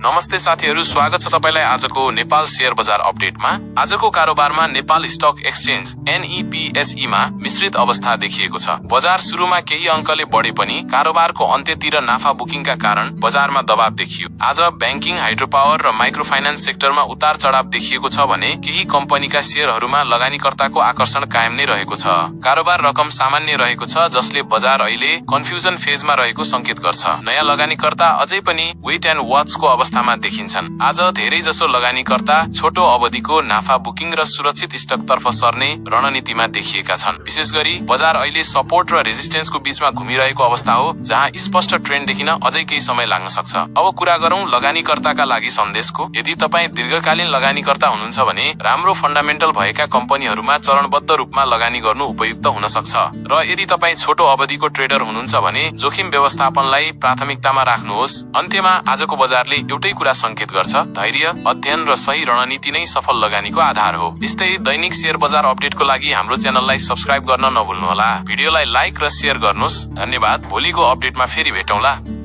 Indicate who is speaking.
Speaker 1: नमस्ते साथीहरू, स्वागत छ तपाईलाई आजको नेपाल शेयर बजार अपडेटमा। आजको कारोबारमा नेपाल स्टक एक्सचेन्ज NEPSE मा मिश्रित अवस्था देखिएको छ। बजार सुरुमा केही अंकले बढे पनि कारोबारको अन्त्यतिर नाफा बुकिङका कारण बजारमा दबाव देखियो। आज बैंकिङ, हाइड्रोपावर र माइक्रो फाइनान्स सेक्टरमा उतार चढाव देखिएको छ भने केही कम्पनीका शेयरहरूमा लगानीकर्ताको आकर्षण कायम नै रहेको छ। कारोबार रकम सामान्य रहेको छ, जसले बजार अहिले कन्फ्युजन फेजमा रहेको संकेत गर्छ। नयाँ लगानीकर्ता अझै पनि वेट एन्ड वाचको अवस्थामा देखिन्छन्। आज धेरै जसो लगानीकर्ता छोटो अवधिको नाफा बुकिङ र सुरक्षित स्टकतर्फ सर्ने रणनीतिमा देखिएका छन्। विशेष गरी बजार अहिले सपोर्ट र रेजिस्टेन्सको बीचमा घुमिरहेको अवस्था हो, जहाँ स्पष्ट ट्रेन्ड देखिन अझै केही समय लाग्न सक्छ। अब कुरा गरौं लगानीकर्ताका लागि सन्देशको। यदि तपाईँ दीर्घकालीन लगानीकर्ता हुनुहुन्छ भने राम्रो फन्डामेन्टल भएका कम्पनीहरूमा चरणबद्ध रूपमा लगानी गर्नु उपयुक्त हुन सक्छ। र यदि तपाईँ छोटो अवधिको ट्रेडर हुनुहुन्छ भने जोखिम व्यवस्थापनलाई प्राथमिकतामा राख्नुहोस्। अन्त्यमा आजको बजारले एउटै कुरा संकेत गर्छ, धैर्य, अध्ययन र सही रणनीति नै सफल लगानीको आधार हो। यस्तै दैनिक शेयर बजार अपडेटको लागि हाम्रो च्यानललाई सब्स्क्राइब गर्न नभुल्नुहोला। भिडियोलाई लाइक र शेयर गर्नुहोस्। धन्यवाद। भोलिको अपडेटमा फेरि भेटौँला।